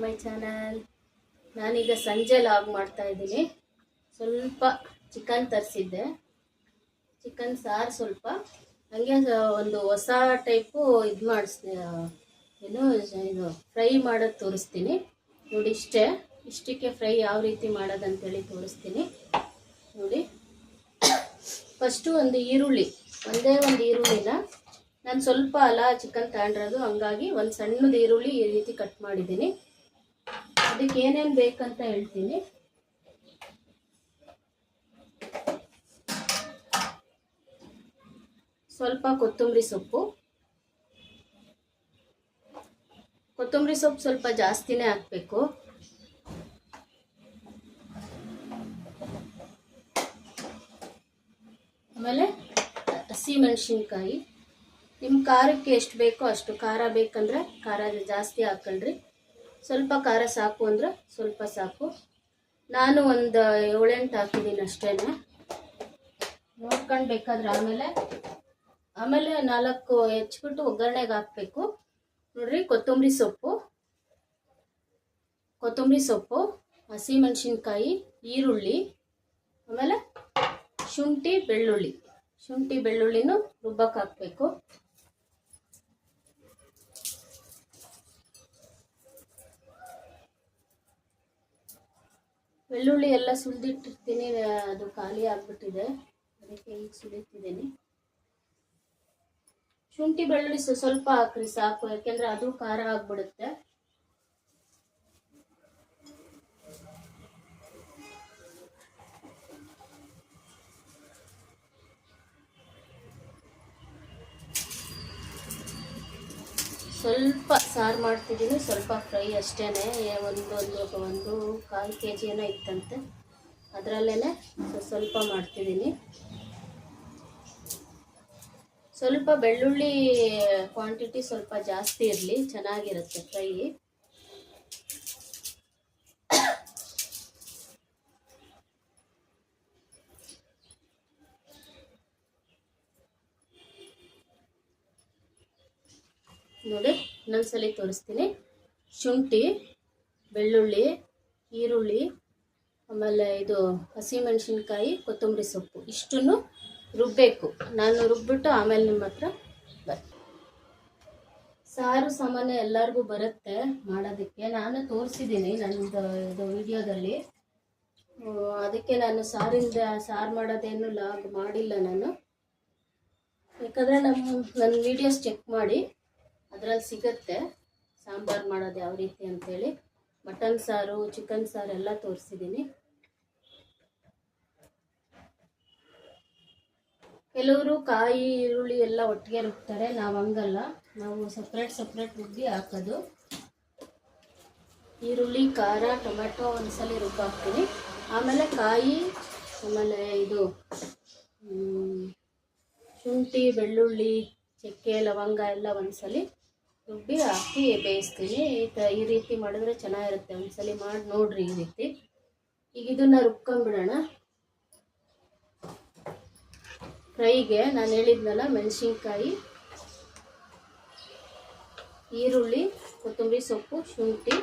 My channel. ನಾನೀಗ ಸಂಜೆ log ಮಾಡ್ತಾ ಇದ್ದೀನಿ. ಸ್ವಲ್ಪ ಚಿಕನ್ ತರಿಸಿದ್ದೆ, ಚಿಕನ್ ಸಾರು ಸ್ವಲ್ಪ ಹಂಗೆ ಒಂದು ಹೊಸ ಟೈಪು ಇದು ಇದು ಫ್ರೈ ಮಾಡೋದು ತೋರಿಸ್ತೀನಿ ನೋಡಿ. ಇಷ್ಟಕ್ಕೆ ಫ್ರೈ ಯಾವ ರೀತಿ ಮಾಡೋದಂತೇಳಿ ತೋರಿಸ್ತೀನಿ ನೋಡಿ. ಫಸ್ಟು ಒಂದೇ ಒಂದು ಈರುಳ್ಳಿನ ನಾನು ಸ್ವಲ್ಪ ಚಿಕನ್ ತಗೊಂಡಿರೋದು, ಹಂಗಾಗಿ ಒಂದು ಸಣ್ಣದ ಈರುಳ್ಳಿ ಈ ರೀತಿ ಕಟ್ ಮಾಡಿದ್ದೀನಿ. ಅದಕ್ಕೆ ಏನೇನು ಬೇಕಂತ ಹೇಳ್ತೀನಿ. ಸ್ವಲ್ಪ ಕೊತ್ತಂಬರಿ ಸೊಪ್ಪು ಸ್ವಲ್ಪ ಜಾಸ್ತಿನೇ ಹಾಕಬೇಕು. ಆಮೇಲೆ ಹಸಿಮೆಣಸಿನ್ಕಾಯಿ, ನಿಮ್ಮ ಖಾರಕ್ಕೆ ಎಷ್ಟು ಬೇಕೋ ಅಷ್ಟು. ಖಾರ ಬೇಕಂದ್ರೆ ಖಾರ ಜಾಸ್ತಿ ಹಾಕ್ಕೊಳ್ರಿ, ಸ್ವಲ್ಪ ಖಾರ ಸಾಕು ಅಂದ್ರೆ ಸ್ವಲ್ಪ ಸಾಕು. ನಾನು ಒಂದು 7-8 ಹಾಕಿದ್ದೀನಿ ಅಷ್ಟೇ, ನೋಡ್ಕೊಂಡು ಬೇಕಾದ್ರೆ ಆಮೇಲೆ 4 ಹೆಚ್ಚಿಬಿಟ್ಟು ಒಗ್ಗರಣೆಗೆ ಹಾಕಬೇಕು ನೋಡ್ರಿ. ಕೊತ್ತಂಬರಿ ಸೊಪ್ಪು, ಹಸಿಮೆಣಸಿನ್ಕಾಯಿ, ಈರುಳ್ಳಿ, ಆಮೇಲೆ ಶುಂಠಿ ಬೆಳ್ಳುಳ್ಳಿನೂ ರುಬ್ಬಕ್ಕೆ ಹಾಕಬೇಕು. ಬೆಳ್ಳುಳ್ಳಿ ಎಲ್ಲ ಸುಲಿದಿಟ್ಟಿರ್ತೀನಿ, ಅದು ಖಾಲಿ ಆಗಿಬಿಟ್ಟಿದೆ, ಅದಕ್ಕೆ ಈಗ ಸುಲಿತಿದ್ದೀನಿ. ಶುಂಠಿ ಬೆಳ್ಳುಳ್ಳಿ ಸ್ವಲ್ಪ ಹಾಕ್ರಿ ಸಾಕು, ಯಾಕೆಂದ್ರೆ ಅದು ಖಾರ ಆಗ್ಬಿಡುತ್ತೆ. ಸ್ವಲ್ಪ ಸಾರು ಮಾಡ್ತಿದ್ದೀನಿ, ಸ್ವಲ್ಪ ಫ್ರೈ ಅಷ್ಟೇ. ಒಂದು 1 kg ಏನೋ ಇತ್ತಂತೆ, ಅದರಲ್ಲೇ ಸ್ವಲ್ಪ ಮಾಡ್ತಿದ್ದೀನಿ. ಸ್ವಲ್ಪ ಬೆಳ್ಳುಳ್ಳಿ ಕ್ವಾಂಟಿಟಿ ಸ್ವಲ್ಪ ಜಾಸ್ತಿ ಇರಲಿ, ಚೆನ್ನಾಗಿರುತ್ತೆ ಫ್ರೈ. ನೋಡಿ ಇನ್ನೊಂದ್ಸಲಿ ತೋರಿಸ್ತೀನಿ. ಶುಂಠಿ, ಬೆಳ್ಳುಳ್ಳಿ, ಈರುಳ್ಳಿ, ಆಮೇಲೆ ಇದು ಹಸಿಮೆಣಸಿನ್ಕಾಯಿ, ಕೊತ್ತಂಬರಿ ಸೊಪ್ಪು ಇಷ್ಟನ್ನು ರುಬ್ಬಬೇಕು. ನಾನು ರುಬ್ಬಿಟ್ಟು ಆಮೇಲೆ ನಿಮ್ಮ ಹತ್ರ ಬರ್ತೀನಿ. ಸಾರು ಸಾಮಾನ್ಯ ಎಲ್ಲರಿಗೂ ಬರುತ್ತೆ ಮಾಡೋದಕ್ಕೆ, ನಾನು ತೋರಿಸಿದ್ದೀನಿ ನನ್ನದು ಇದು ವಿಡಿಯೋದಲ್ಲಿ. ಅದಕ್ಕೆ ನಾನು ಸಾರು ಮಾಡೋದೇನು ಲಾಗ್ ಮಾಡಿಲ್ಲ ನಾನು, ಯಾಕಂದರೆ ನನ್ನ ವಿಡಿಯೋಸ್ ಚೆಕ್ ಮಾಡಿ, ಅದರಲ್ಲಿ ಸಿಗುತ್ತೆ ಸಾಂಬಾರು ಮಾಡೋದು ಯಾವ ರೀತಿ ಅಂತೇಳಿ. ಮಟನ್ ಸಾರು, ಚಿಕನ್ ಸಾರು ಎಲ್ಲ ತೋರಿಸಿದ್ದೀನಿ. ಕೆಲವರು ಕಾಯಿ, ಈರುಳ್ಳಿ ಎಲ್ಲ ಒಟ್ಟಿಗೆ ರುಬ್ತಾರೆ, ನಾವು ಹಂಗಲ್ಲ, ನಾವು ಸಪ್ರೇಟ್ ರುಬ್ಬಿ ಹಾಕೋದು. ಈರುಳ್ಳಿ, ಖಾರ, ಟೊಮೆಟೊ ಒಂದ್ಸಲಿ ರುಬ್ಬಾಕ್ತೀನಿ, ಆಮೇಲೆ ಕಾಯಿ, ಆಮೇಲೆ ಇದು ಶುಂಠಿ, ಬೆಳ್ಳುಳ್ಳಿ, ಚಕ್ಕೆ, ಲವಂಗ ಎಲ್ಲ ಒಂದ್ಸಲಿ ರುಬ್ಬಿ ಹಾಕಿ ಬೇಯಿಸ್ತೀನಿ. ಈ ರೀತಿ ಮಾಡಿದ್ರೆ ಚೆನ್ನಾಗಿರುತ್ತೆ, ಒಂದ್ಸಲಿ ಮಾಡಿ ನೋಡ್ರಿ ಈ ರೀತಿ. ಈಗ ಇದನ್ನ ರುಬ್ಕೊಂಡ್ಬಿಡೋಣ. ಫ್ರೈಗೆ ನಾನು ಹೇಳಿದ್ನಲ್ಲ, ಮೆಣಸಿನ್ಕಾಯಿ, ಈರುಳ್ಳಿ, ಕೊತ್ತಂಬರಿ ಸೊಪ್ಪು, ಶುಂಠಿ,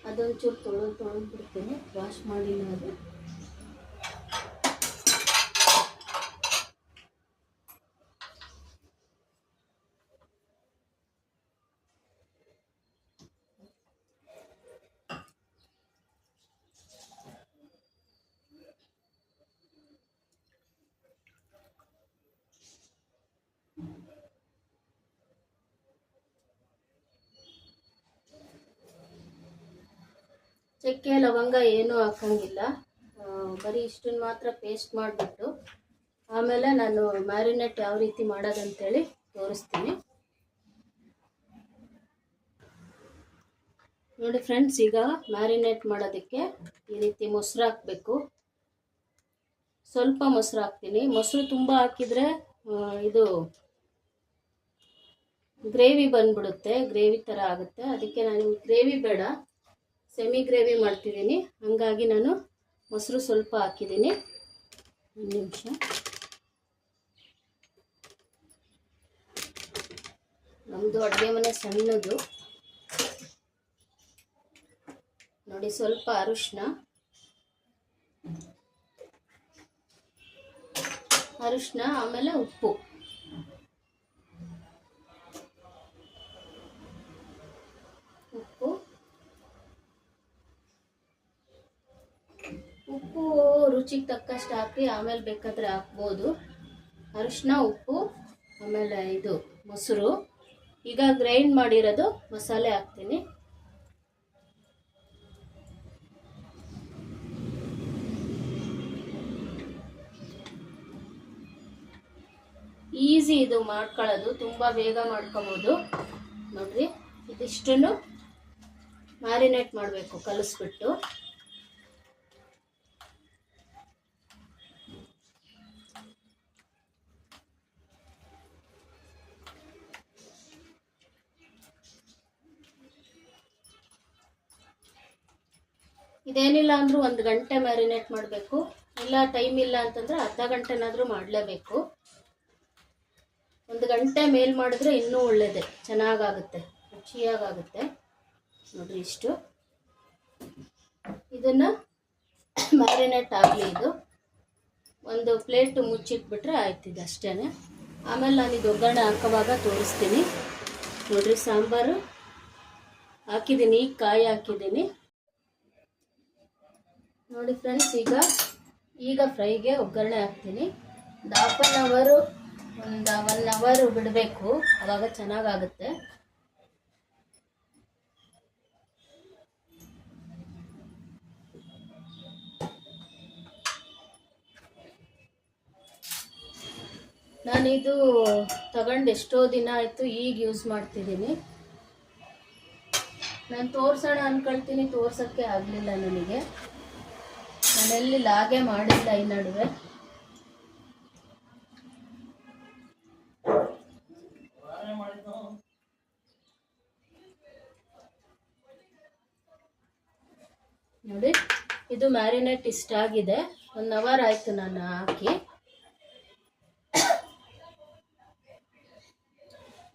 ಅದೊಂಚೂರು ತೊಳೆದ್ಬಿಡ್ತೀನಿ, ವಾಶ್ ಮಾಡಿಲ್ಲ ಅದು. ಚಕ್ಕೆ, ಲವಂಗ ಏನೂ ಹಾಕಂಗಿಲ್ಲ, ಬರೀ ಇಷ್ಟನ್ನು ಮಾತ್ರ ಪೇಸ್ಟ್ ಮಾಡಿಬಿಟ್ಟು ಆಮೇಲೆ ನಾನು ಮ್ಯಾರಿನೇಟ್ ಯಾವ ರೀತಿ ಮಾಡೋದಂತೇಳಿ ತೋರಿಸ್ತೀನಿ ನೋಡಿ ಫ್ರೆಂಡ್ಸ್. ಈಗ ಮ್ಯಾರಿನೇಟ್ ಮಾಡೋದಕ್ಕೆ ಈ ರೀತಿ ಮೊಸರು ಹಾಕಬೇಕು. ಸ್ವಲ್ಪ ಮೊಸರು ಹಾಕ್ತೀನಿ. ಮೊಸರು ತುಂಬ ಹಾಕಿದರೆ ಇದು ಗ್ರೇವಿ ಬಂದ್ಬಿಡುತ್ತೆ, ಗ್ರೇವಿ ಥರ ಆಗುತ್ತೆ. ಅದಕ್ಕೆ ನಾನು ಗ್ರೇವಿ ಬೇಡ, ಸೆಮಿ ಗ್ರೇವಿ ಮಾಡ್ತಿದ್ದೀನಿ, ಹಾಗಾಗಿ ನಾನು ಮೊಸರು ಸ್ವಲ್ಪ ಹಾಕಿದ್ದೀನಿ. ಒಂದು ನಿಮಿಷ. ನಮ್ಮದು ಅಡುಗೆ ಮನೆ ಸಣ್ಣದು, ನೋಡಿ, ಸ್ವಲ್ಪ ಅರಿಶಿನ, ಆಮೇಲೆ ಉಪ್ಪು. ಉಪ್ಪು ರುಚಿಗೆ ತಕ್ಕಷ್ಟು ಹಾಕಿ, ಆಮೇಲೆ ಬೇಕಾದರೆ ಹಾಕ್ಬೋದು. ಅರಿಶಿನ, ಉಪ್ಪು, ಆಮೇಲೆ ಇದು ಮೊಸರು. ಈಗ ಗ್ರೈಂಡ್ ಮಾಡಿರೋದು ಮಸಾಲೆ ಹಾಕ್ತೀನಿ. ಈಸಿ ಇದು ಮಾಡ್ಕೊಳ್ಳೋದು, ತುಂಬ ಬೇಗ ಮಾಡ್ಕೊಬೋದು. ನೋಡ್ರಿ, ಇದಿಷ್ಟನ್ನು ಮ್ಯಾರಿನೇಟ್ ಮಾಡಬೇಕು ಕಲಿಸ್ಬಿಟ್ಟು. ಇದೇನಿಲ್ಲ ಅಂದರೂ 1 ಗಂಟೆ ಮ್ಯಾರಿನೇಟ್ ಮಾಡಬೇಕು. ಇಲ್ಲ ಟೈಮ್ ಇಲ್ಲ ಅಂತಂದರೆ ಅರ್ಧ ಗಂಟೆನಾದರೂ ಮಾಡಲೇಬೇಕು. 1 ಗಂಟೆ ಮೇಲ್ ಮಾಡಿದ್ರೆ ಇನ್ನೂ ಒಳ್ಳೆಯದೇ, ಚೆನ್ನಾಗಾಗುತ್ತೆ, ರುಚಿಯಾಗುತ್ತೆ. ನೋಡಿರಿ, ಇಷ್ಟು ಇದನ್ನು ಮ್ಯಾರಿನೇಟ್ ಆಗಲಿ. ಇದು ಒಂದು ಪ್ಲೇಟ್ ಮುಚ್ಚಿಟ್ಬಿಟ್ರೆ ಆಯ್ತಿದೆ, ಅಷ್ಟೇ. ಆಮೇಲೆ ನಾನು ಇದು ಒಗ್ಗರಣೆ ಹಾಕೋವಾಗ ತೋರಿಸ್ತೀನಿ. ನೋಡಿರಿ, ಸಾಂಬಾರು ಹಾಕಿದ್ದೀನಿ, ಕಾಯಿ ಹಾಕಿದ್ದೀನಿ. ನೋಡಿ ಫ್ರೆಂಡ್ಸ್, ಈಗ ಫ್ರೈಗೆ ಒಗ್ಗರಣೆ ಹಾಕ್ತೀನಿ. ಒಂದು 1 ಅವರ್ ಬಿಡಬೇಕು, ಆವಾಗ ಚೆನ್ನಾಗಾಗುತ್ತೆ. ನಾನಿದು ತಗೊಂಡು ಎಷ್ಟೋ ದಿನ ಆಯಿತು, ಈಗ ಯೂಸ್ ಮಾಡ್ತಿದ್ದೀನಿ. ನಾನು ತೋರಿಸೋಣ ಅಂದ್ಕೊಳ್ತೀನಿ, ತೋರ್ಸೋಕ್ಕೆ ಆಗಲಿಲ್ಲ ನನಗೆ. ನಾನೆಲ್ಲಿ ಲಾಗೆ ಮಾಡಿಲ್ಲ ಈ ನಡುವೆ. ನೋಡಿ, ಇದು ಮ್ಯಾರಿನೇಟ್ ಇಷ್ಟ ಆಗಿದೆ. 1 ಅವರ್ ಆಯಿತು ನಾನು ಹಾಕಿ.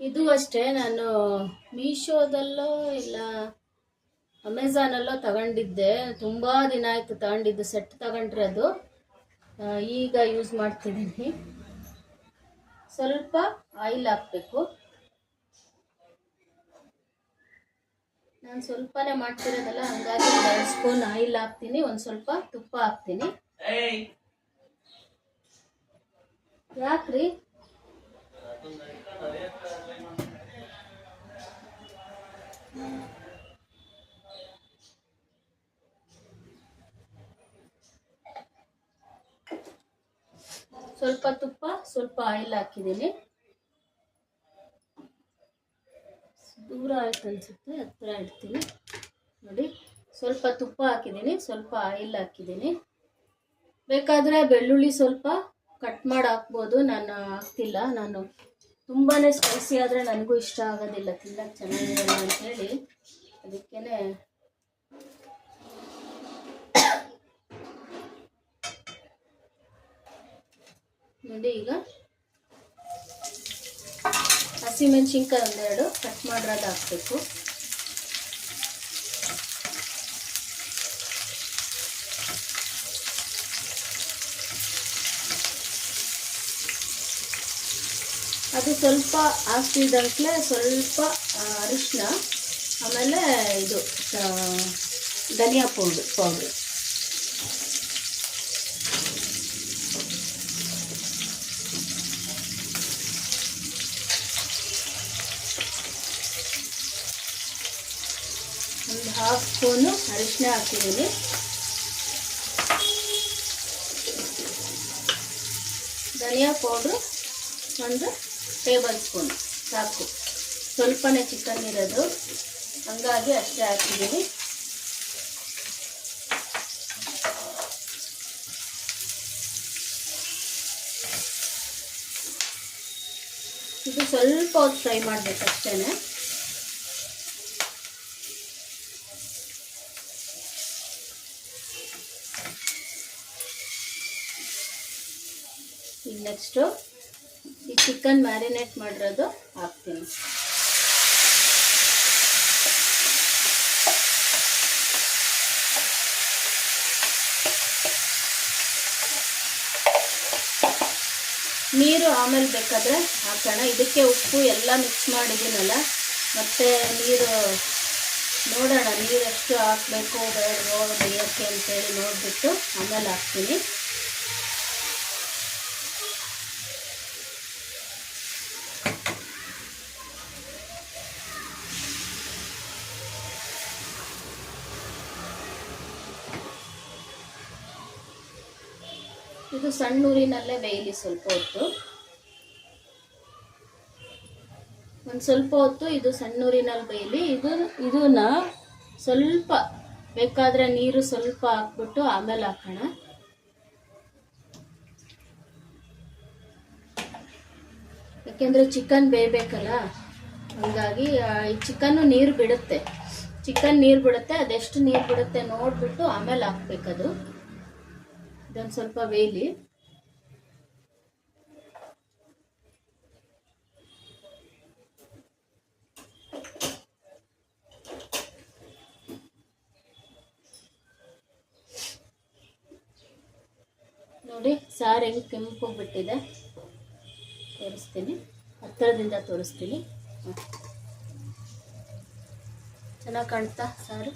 ಇದು ಅಷ್ಟೇ, ನಾನು ಮೀಶೋದಲ್ಲೋ ಇಲ್ಲ ಅಮೆಝಾನಲ್ಲೋ ತಗೊಂಡಿದ್ದೆ. ತುಂಬ ದಿನ ಆಯಿತು ತಗೊಂಡಿದ್ದು, ಸೆಟ್ ತಗೊಂಡ್ರದು. ಈಗ ಯೂಸ್ ಮಾಡ್ತಿದ್ದೀನಿ. ಸ್ವಲ್ಪ ಆಯಿಲ್ ಹಾಕಬೇಕು. ನಾನು ಸ್ವಲ್ಪನೇ ಮಾಡ್ತಿರೋದಲ್ಲ, ಹಾಗಾಗಿ 2 ಸ್ಪೂನ್ ಆಯಿಲ್ ಹಾಕ್ತೀನಿ, ಒಂದು ಸ್ವಲ್ಪ ತುಪ್ಪ ಹಾಕ್ತೀನಿ. ಯಾಕ್ರಿ? ಸ್ವಲ್ಪ ತುಪ್ಪ, ಸ್ವಲ್ಪ ಆಯಿಲ್ ಹಾಕಿದ್ದೀನಿ. ದೂರ ಆಯ್ತು ಅನ್ಸುತ್ತೆ, ಹತ್ರ ಇಡ್ತೀನಿ. ನೋಡಿ, ಸ್ವಲ್ಪ ತುಪ್ಪ ಹಾಕಿದ್ದೀನಿ, ಸ್ವಲ್ಪ ಆಯಿಲ್ ಹಾಕಿದ್ದೀನಿ. ಬೇಕಾದರೆ ಬೆಳ್ಳುಳ್ಳಿ ಸ್ವಲ್ಪ ಕಟ್ ಮಾಡಿ ಹಾಕ್ಬೋದು. ನಾನು ಹಾಕ್ತಿಲ್ಲ. ನಾನು ತುಂಬಾ ಸ್ಪೈಸಿ ಆದರೆ ನನಗೂ ಇಷ್ಟ ಆಗೋದಿಲ್ಲ, ತಿನ್ನಕ್ಕೆ ಚೆನ್ನಾಗಿರಲ್ಲ ಅಂಥೇಳಿ, ಅದಕ್ಕೇ ನೋಡಿ. ಈಗ ಹಸಿಮೆಣಸಿನ್ಕಾಯಿ 1-2 ಕಟ್ ಮಾಡಿರೋದು ಹಾಕಬೇಕು. ಅದು ಸ್ವಲ್ಪ ಹಾಕ್ತಿದ್ದಂತಲೇ ಸ್ವಲ್ಪ ಅರಿಶಿನ, ಆಮೇಲೆ ಇದು ಧನಿಯಾ ಪೌಡ್ರು. ಒಂದು 1/2 ಸ್ಪೂನು ಅರಿಶಿನ ಹಾಕಿದ್ದೀನಿ. ಧನಿಯಾ ಪೌಡ್ರು 1 ಟೇಬಲ್ ಸ್ಪೂನ್ ಸಾಕು. ಸ್ವಲ್ಪನೇ ಚಿಕನ್ ಇರೋದು, ಹಂಗಾಗಿ ಅಷ್ಟೇ ಹಾಕಿದ್ದೀನಿ. ಇದು ಸ್ವಲ್ಪ ಹೊತ್ತು ಫ್ರೈ ಮಾಡಬೇಕು ಅಷ್ಟೇ. ಈಗ ನೆಕ್ಸ್ಟು ಈ ಚಿಕನ್ ಮ್ಯಾರಿನೇಟ್ ಮಾಡಿರೋದು ಹಾಕ್ತೀನಿ. ನೀರು ಆಮೇಲೆ ಬೇಕಾದರೆ ಹಾಕೋಣ. ಇದಕ್ಕೆ ಉಪ್ಪು ಎಲ್ಲ ಮಿಕ್ಸ್ ಮಾಡಿದ್ದೀನಲ್ಲ, ಮತ್ತು ನೀರು ನೋಡೋಣ, ನೀರು ಎಷ್ಟು ಹಾಕಬೇಕು ಬೇಡವೋ ಬೇಯೋಕ್ಕೆ ಅಂತೇಳಿ ನೋಡಿಬಿಟ್ಟು ಆಮೇಲೆ ಹಾಕ್ತೀನಿ. ಇದು ಸಣ್ಣ ಊರಿನಲ್ಲೇ ಬೇಯಲಿ ಸ್ವಲ್ಪ ಹೊತ್ತು, ಒಂದು ಸ್ವಲ್ಪ ಹೊತ್ತು ಇದು ಸಣ್ಣ ಊರಿನಲ್ಲಿ ಬೇಯಲಿ. ಇದನ್ನ ಸ್ವಲ್ಪ ಬೇಕಾದರೆ ನೀರು ಸ್ವಲ್ಪ ಹಾಕ್ಬಿಟ್ಟು ಆಮೇಲೆ ಹಾಕೋಣ. ಯಾಕೆಂದರೆ ಚಿಕನ್ ಬೇಯಬೇಕಲ್ಲ, ಹಾಗಾಗಿ ಈ ಚಿಕನ್ನು ನೀರು ಬಿಡುತ್ತೆ. ಅದೆಷ್ಟು ನೀರು ಬಿಡುತ್ತೆ ನೋಡಿಬಿಟ್ಟು ಆಮೇಲೆ ಹಾಕ್ಬೇಕದು. ಇದೊಂದು ಸ್ವಲ್ಪ ಬೇಯಲಿ. ನೋಡಿ ಸಾರು ಹೆಂಗೆ ಕೆಂಪು ಬಿಟ್ಟಿದೆ, ತೋರಿಸ್ತೀನಿ, ಹತ್ತಿರದಿಂದ ತೋರಿಸ್ತೀನಿ. ಚೆನ್ನಾಗಿ ಕಾಣ್ತಾ ಸಾರು.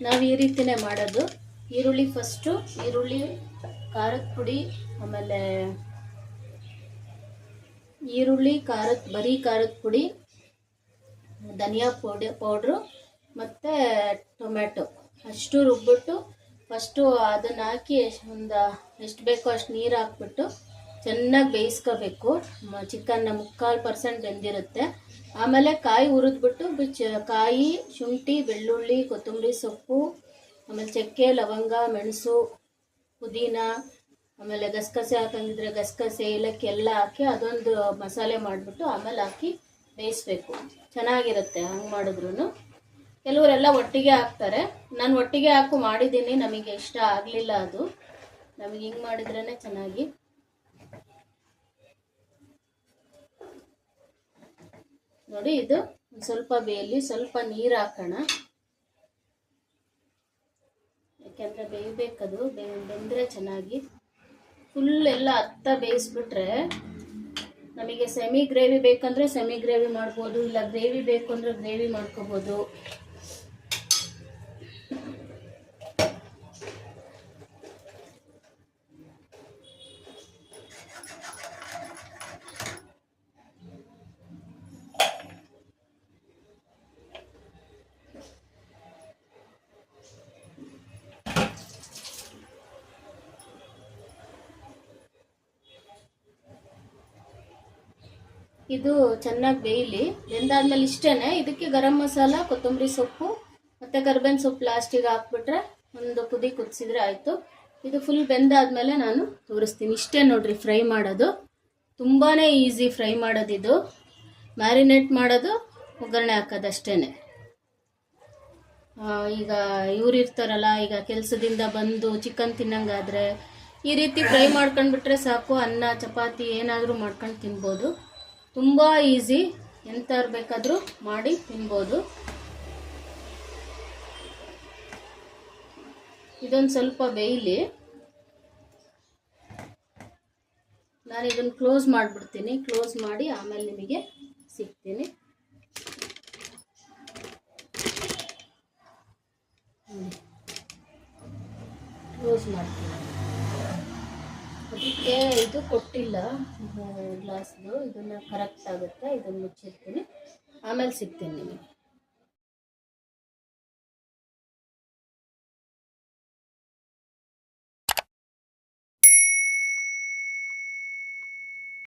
ನಾವು ಈ ರೀತಿನೇ ಮಾಡೋದು. ಫಸ್ಟು ಈರುಳ್ಳಿ, ಖಾರದ ಪುಡಿ, ಆಮೇಲೆ ಈರುಳ್ಳಿ, ಬರೀ ಖಾರದ ಪುಡಿ, ಧನಿಯಾ ಪೌಡ್ರು ಮತ್ತು ಟೊಮ್ಯಾಟೊ ಅಷ್ಟು ರುಬ್ಬಿಟ್ಟು ಫಸ್ಟು ಅದನ್ನು ಹಾಕಿ ಒಂದು ಎಷ್ಟು ಬೇಕೋ ಅಷ್ಟು ನೀರು ಹಾಕ್ಬಿಟ್ಟು ಚೆನ್ನಾಗಿ ಬೇಯಿಸ್ಕೋಬೇಕು. ಚಿಕನ್ನ 3/4% ಬೆಂದಿರುತ್ತೆ. ಆಮೇಲೆ ಕಾಯಿ ಹುರಿದ್ಬಿಟ್ಟು ಕಾಯಿ, ಶುಂಠಿ, ಬೆಳ್ಳುಳ್ಳಿ, ಕೊತ್ತಂಬರಿ ಸೊಪ್ಪು, ಆಮೇಲೆ ಚಕ್ಕೆ, ಲವಂಗ, ಮೆಣಸು, ಪುದೀನ, ಆಮೇಲೆ ಗಸಗಸೆ ಹಾಕಂಗಿದ್ರೆ ಗಸಗಸೆ, ಏಲಕ್ಕಿ ಎಲ್ಲ ಹಾಕಿ ಅದೊಂದು ಮಸಾಲೆ ಮಾಡಿಬಿಟ್ಟು ಆಮೇಲೆ ಹಾಕಿ ಬೇಯಿಸ್ಬೇಕು. ಚೆನ್ನಾಗಿರುತ್ತೆ ಹಂಗೆ ಮಾಡಿದ್ರು. ಕೆಲವರೆಲ್ಲ ಒಟ್ಟಿಗೆ ಹಾಕ್ತಾರೆ. ನಾನು ಒಟ್ಟಿಗೆ ಹಾಕು ಮಾಡಿದ್ದೀನಿ, ನಮಗೆ ಇಷ್ಟ ಆಗಲಿಲ್ಲ ಅದು. ನಮಗೆ ಹಿಂಗೆ ಮಾಡಿದ್ರೇ ಚೆನ್ನಾಗಿ. ನೋಡಿ ಇದು ಸ್ವಲ್ಪ ಬೇಯಲಿ, ಸ್ವಲ್ಪ ನೀರು ಹಾಕೋಣ. ಯಾಕೆಂದರೆ ಬೇಯಬೇಕದು, ಬೆಂದರೆ ಚೆನ್ನಾಗಿ. ಫುಲ್ ಎಲ್ಲ ಬೇಯಿಸ್ಬಿಟ್ರೆ ನಮಗೆ ಸೆಮಿ ಗ್ರೇವಿ ಬೇಕಂದರೆ ಸೆಮಿ ಗ್ರೇವಿ ಮಾಡ್ಬೋದು, ಇಲ್ಲ ಗ್ರೇವಿ ಬೇಕು ಅಂದರೆ ಗ್ರೇವಿ ಮಾಡ್ಕೋಬೋದು. ಇದು ಚೆನ್ನಾಗಿ ಬೇಯಲಿ. ಬೆಂದಾದ್ಮೇಲೆ ಇಷ್ಟೇ. ಇದಕ್ಕೆ ಗರಂ ಮಸಾಲ, ಕೊತ್ತಂಬರಿ ಸೊಪ್ಪು ಮತ್ತು ಕರ್ಬೇವಿನ ಸೊಪ್ಪು ಲಾಸ್ಟಿಗೆ ಹಾಕ್ಬಿಟ್ರೆ ಒಂದು ಕುದಿ ಕುದಿಸಿದ್ರೆ ಆಯಿತು. ಇದು ಫುಲ್ ಬೆಂದಾದ್ಮೇಲೆ ನಾನು ತೋರಿಸ್ತೀನಿ. ಇಷ್ಟೇ ನೋಡ್ರಿ ಫ್ರೈ ಮಾಡೋದು. ತುಂಬಾ ಈಸಿ ಫ್ರೈ ಮಾಡೋದಿದು. ಮ್ಯಾರಿನೇಟ್ ಮಾಡೋದು, ಒಗ್ಗರಣೆ ಹಾಕೋದು ಅಷ್ಟೇ. ಈಗ ಇವ್ರು ಇರ್ತಾರಲ್ಲ, ಈಗ ಕೆಲಸದಿಂದ ಬಂದು ಚಿಕನ್ ತಿನ್ನಂಗಾದರೆ ಈ ರೀತಿ ಫ್ರೈ ಮಾಡ್ಕೊಂಡ್ಬಿಟ್ರೆ ಸಾಕು. ಅನ್ನ, ಚಪಾತಿ ಏನಾದರೂ ಮಾಡ್ಕೊಂಡು ತಿನ್ಬೋದು. ತುಂಬ ಈಸಿ, ಎಂಥವ್ರು ಬೇಕಾದರೂ ಮಾಡಿ ತಿನ್ಬೋದು. ಇದೊಂದು ಸ್ವಲ್ಪ ಬೇಯಲಿ. ನಾನು ಇದನ್ನು ಕ್ಲೋಸ್ ಮಾಡಿಬಿಡ್ತೀನಿ. ಕ್ಲೋಸ್ ಮಾಡಿ ಆಮೇಲೆ ನಿಮಗೆ ಸಿಗ್ತೀನಿ. ಕ್ಲೋಸ್ ಮಾಡ್ತೀನಿ. ಅದಕ್ಕೆ ಇದು ಕೊಟ್ಟಿಲ್ಲ ಗ್ಲಾಸ್ದು, ಇದನ್ನು ಕರೆಕ್ಟ್ ಆಗುತ್ತೆ. ಇದನ್ನು ಮುಚ್ಚಿರ್ತೀನಿ, ಆಮೇಲೆ ಸಿಗ್ತೀನಿ ನಿಮಗೆ.